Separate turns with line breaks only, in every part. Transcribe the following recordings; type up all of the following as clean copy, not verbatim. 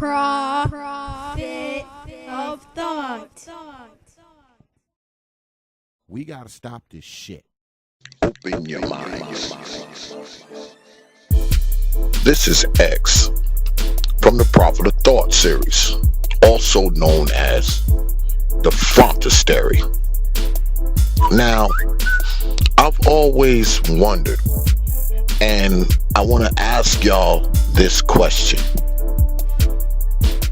Prophet of Thought.
We gotta stop this shit.
Open your minds. This is X from the Prophet of Thought series, also known as the Frontistery. Now, I've always wondered, and I want to ask y'all this question.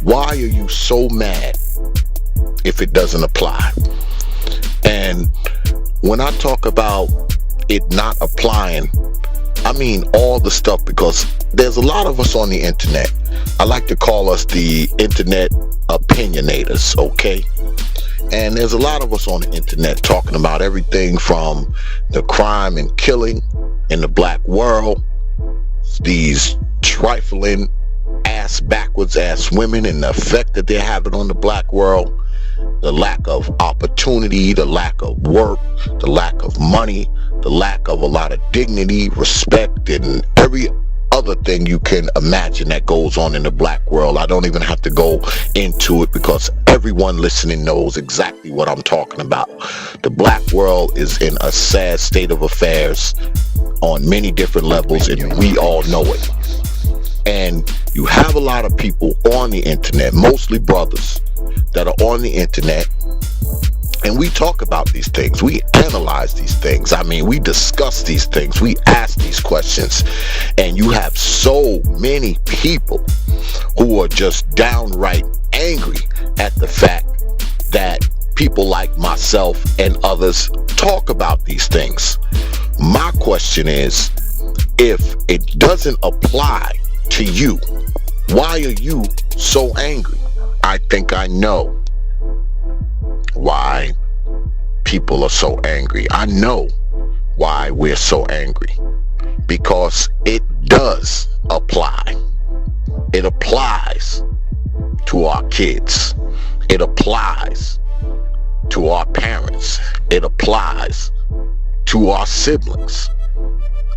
Why are you so mad if it doesn't apply? And when I talk about it not applying, I mean all the stuff, because there's a lot of us on the internet. I like to call us the internet opinionators, okay? And there's a lot of us on the internet talking about everything from the crime and killing in the black world, these trifling backwards ass women and the effect that they're having on the black world, the lack of opportunity, the lack of work, the lack of money, the lack of a lot of dignity, respect, and every other thing you can imagine that goes on in the black world. I don't even have to go into it because everyone listening knows exactly what I'm talking about. The black world is in a sad state of affairs on many different levels, and we all know it. And you have a lot of people on the internet, mostly brothers, that are on the internet, and we talk about these things, we analyze these things, I mean, we discuss these things, we ask these questions, and you have so many people who are just downright angry at the fact that people like myself and others talk about these things. My question is, if it doesn't apply to you, why are you so angry? I think I know why people are so angry. I know why we're so angry. Because it does apply. It applies to our kids. It applies to our parents. It applies to our siblings.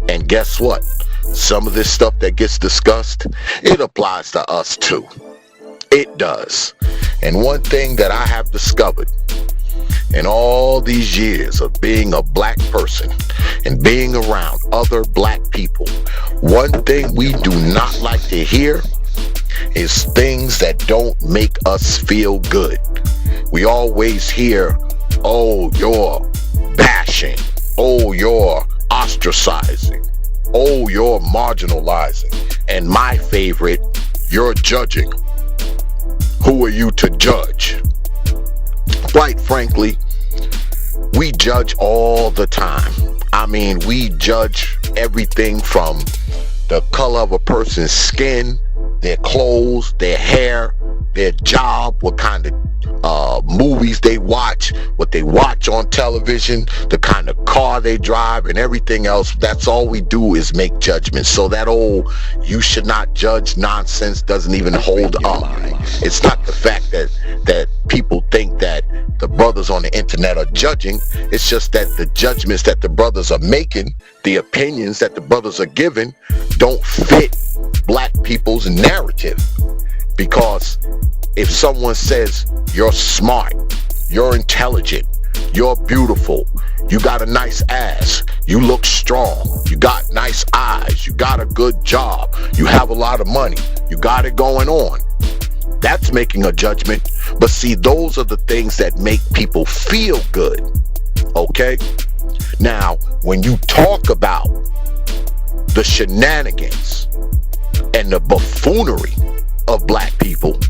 And guess what? Some of this stuff that gets discussed, it applies to us too. It does. And one thing that I have discovered in all these years of being a black person and being around other black people, one thing we do not like to hear is things that don't make us feel good. We always hear, oh, you're bashing. Oh, you're ostracizing. Oh, you're marginalizing. And my favorite, you're judging. Who are you to judge? Quite frankly, we judge all the time. I mean, we judge everything from the color of a person's skin, their clothes, their hair, their job, what kind of movies they watch, what they watch on television, the kind of car they drive, and everything else. That's all we do is make judgments. So that old "you should not judge" nonsense doesn't even hold up. It's not the fact that people think that the brothers on the internet are judging. It's just that the judgments that the brothers are making, the opinions that the brothers are giving, don't fit black people's narrative. Because if someone says you're smart, you're intelligent, you're beautiful, you got a nice ass, you look strong, you got nice eyes, you got a good job, you have a lot of money, you got it going on, that's making a judgment. But see, those are the things that make people feel good, okay? Now, when you talk about the shenanigans and the buffoonery of black people,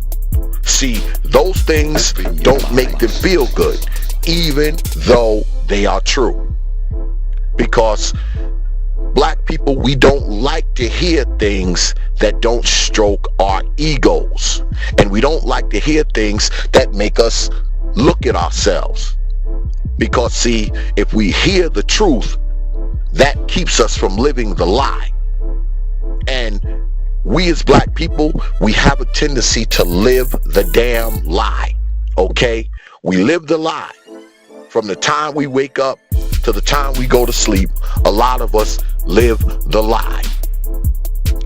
see, those things don't make them feel good, even though they are true. Because black people, we don't like to hear things that don't stroke our egos. And we don't like to hear things that make us look at ourselves. Because see, if we hear the truth, that keeps us from living the lie. And we as black people, we have a tendency to live the damn lie, okay? We live the lie. From the time we wake up to the time we go to sleep, a lot of us live the lie.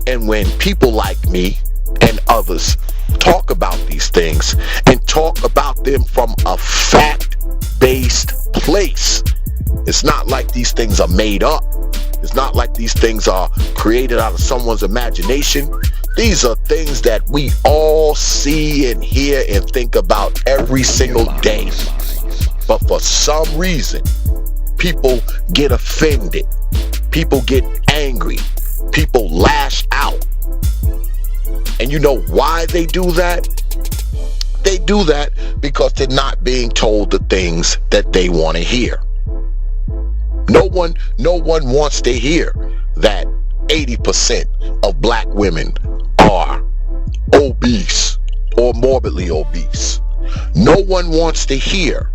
And when people like me and others talk about these things and talk about them from a fact-based place. It's not like these things are made up. It's not like these things are created out of someone's imagination. These are things that we all see and hear and think about every single day. But for some reason, people get offended. People get angry. People lash out. And you know why they do that? They do that because they're not being told the things that they want to hear. No one wants to hear that 80% of black women are obese or morbidly obese. No one wants to hear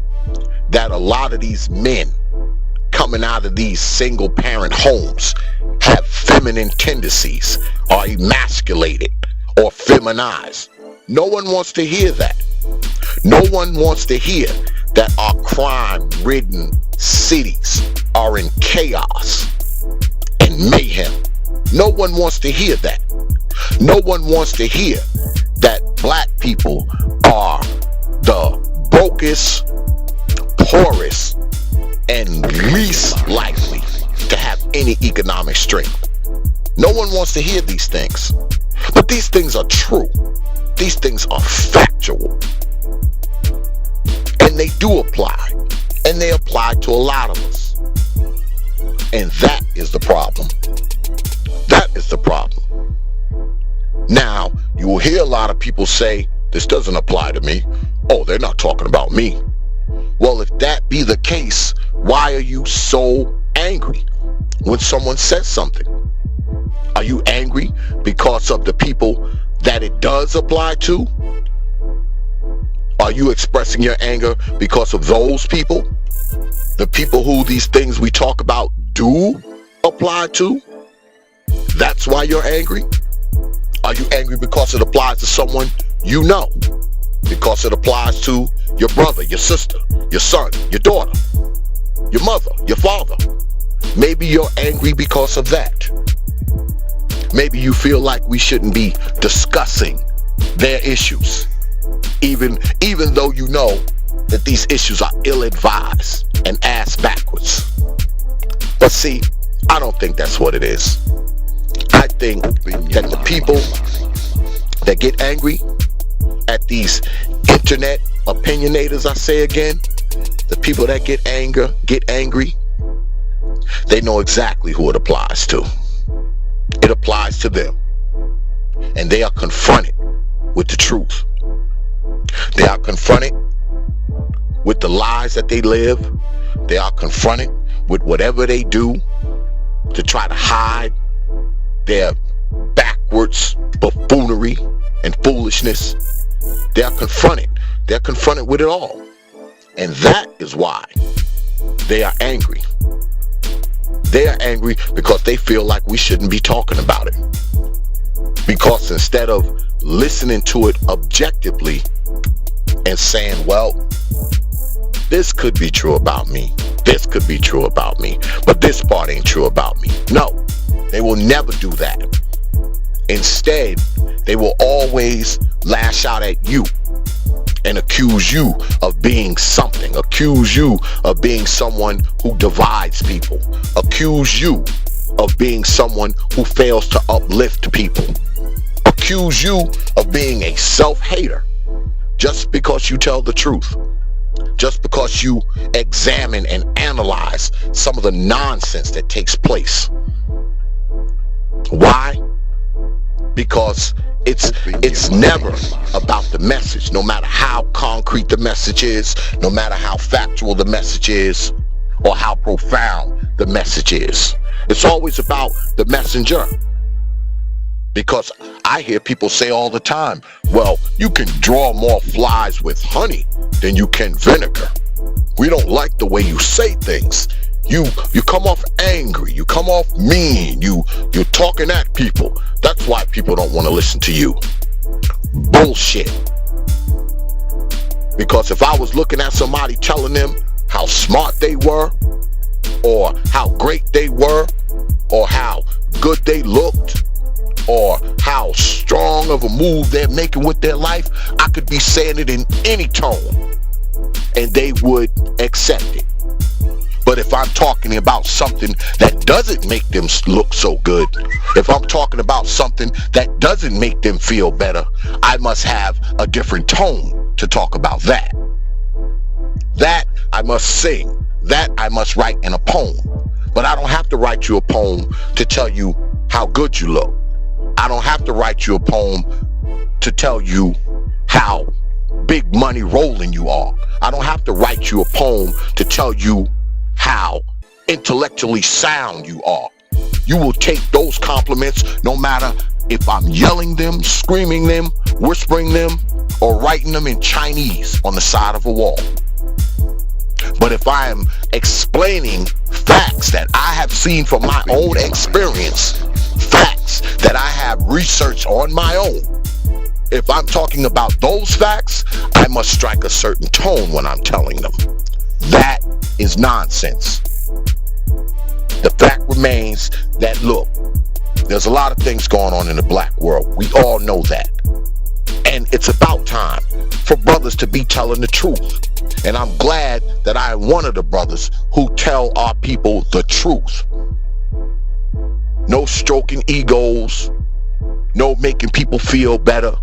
that a lot of these men coming out of these single parent homes have feminine tendencies, are emasculated or feminized. No one wants to hear that. No one wants to hear that our crime-ridden cities are in chaos and mayhem. No one wants to hear that. No one wants to hear that black people are the brokest, poorest, and least likely to have any economic strength. No one wants to hear these things. But these things are true. These things are factual. And they do apply. And they apply to a lot of us. And that is the problem. That is the problem. Now, you will hear a lot of people say, this doesn't apply to me. Oh, they're not talking about me. Well, if that be the case, why are you so angry when someone says something? Are you angry because of the people that it does apply to? Are you expressing your anger because of those people? The people who these things we talk about do apply to? That's why you're angry? Are you angry because it applies to someone you know? Because it applies to your brother, your sister, your son, your daughter, your mother, your father? Maybe you're angry because of that. Maybe you feel like we shouldn't be discussing their issues, even though you know that these issues are ill-advised and ass backwards. But see, I don't think that's what it is. I think that the people that get angry at these internet opinionators, I say again, the people that get angry, they know exactly who it applies to. It applies to them. And they are confronted with the truth. They are confronted with the lies that they live. They are confronted with whatever they do to try to hide their backwards buffoonery and foolishness. They are confronted. They're confronted with it all. And that is why they are angry. They are angry because they feel like we shouldn't be talking about it. Because instead of listening to it objectively and saying, well, this could be true about me. This could be true about me. But this part ain't true about me. No, they will never do that. Instead, they will always lash out at you and accuse you of being something, accuse you of being someone who divides people, accuse you of being someone who fails to uplift people, accuse you of being a self-hater just because you tell the truth, just because you examine and analyze some of the nonsense that takes place. Why? Because it's never about the message, no matter how concrete the message is, no matter how factual the message is, or how profound the message is. It's always about the messenger. Because I hear people say all the time, well, you can draw more flies with honey than you can vinegar. We don't like the way you say things. You come off angry, you come off mean, you're talking at people. That's why people don't want to listen to you. Bullshit. Because if I was looking at somebody telling them how smart they were, or how great they were, or how good they looked, or how strong of a move they're making with their life, I could be saying it in any tone and they would accept it. But if I'm talking about something that doesn't make them look so good, if I'm talking about something that doesn't make them feel better, I must have a different tone to talk about that. That I must sing. That I must write in a poem. But I don't have to write you a poem to tell you how good you look. I don't have to write you a poem to tell you how big money rolling you are. I don't have to write you a poem to tell you how intellectually sound you are. You will take those compliments no matter if I'm yelling them, screaming them, whispering them, or writing them in Chinese on the side of a wall. But if I am explaining facts that I have seen from my own experience, facts that I have researched on my own, if I'm talking about those facts, I must strike a certain tone when I'm telling them. That is nonsense. The fact remains that, look, there's a lot of things going on in the black world. We all know that. And it's about time for brothers to be telling the truth. And I'm glad that I am one of the brothers who tell our people the truth. No stroking egos. No making people feel better.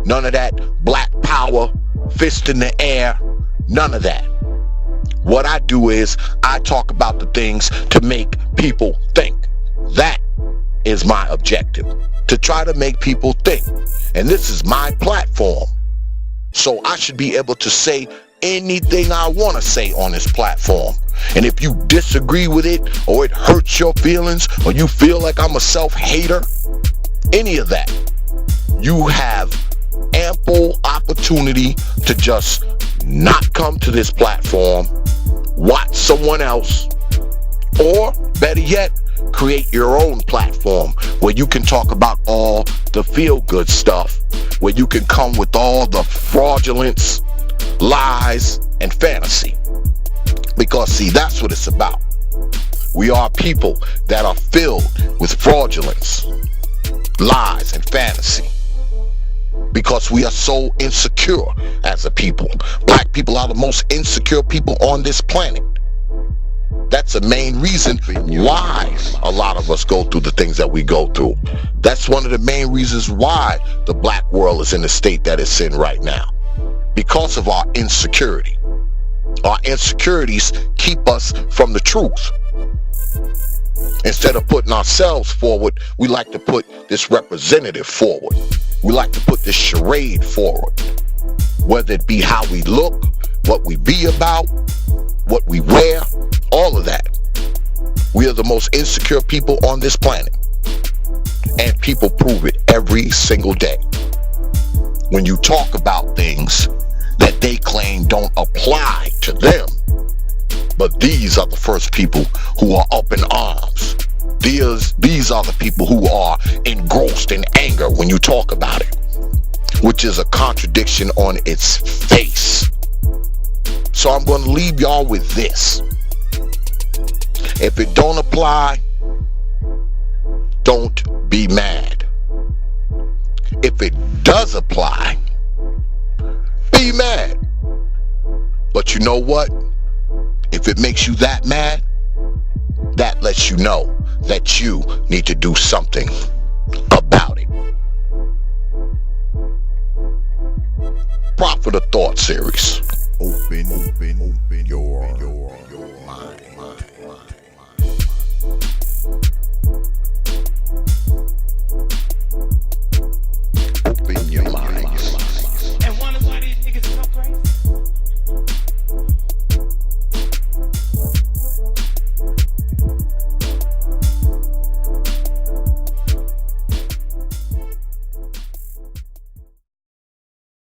None of that black power, fist in the air. None of that. What I do is I talk about the things to make people think. That is my objective. To try to make people think. And this is my platform. So I should be able to say anything I want to say on this platform. And if you disagree with it, or it hurts your feelings, or you feel like I'm a self-hater, any of that, you have ample opportunity to just not come to this platform, watch someone else, or better yet, create your own platform where you can talk about all the feel-good stuff, where you can come with all the fraudulence, lies, and fantasy. Because see, that's what it's about. We are people that are filled with fraudulence, lies, and fantasy. Because we are so insecure as a people. Black people are the most insecure people on this planet. That's the main reason why a lot of us go through the things that we go through. That's one of the main reasons why the black world is in the state that it's in right now. Because of our insecurity. Our insecurities keep us from the truth. Instead of putting ourselves forward, we like to put this representative forward. We like to put this charade forward. Whether it be how we look, what we be about, what we wear, all of that. We are the most insecure people on this planet. And people prove it every single day. When you talk about things that they claim don't apply to them, but these are the first people who are up in arms. These are the people who are engrossed in anger when you talk about it, which is a contradiction on its face. So I'm going to leave y'all with this. If it don't apply, don't be mad. If it does apply, be mad. But you know what? If it makes you that mad, that lets you know that you need to do something about it. Prophet of Thought series.
Open.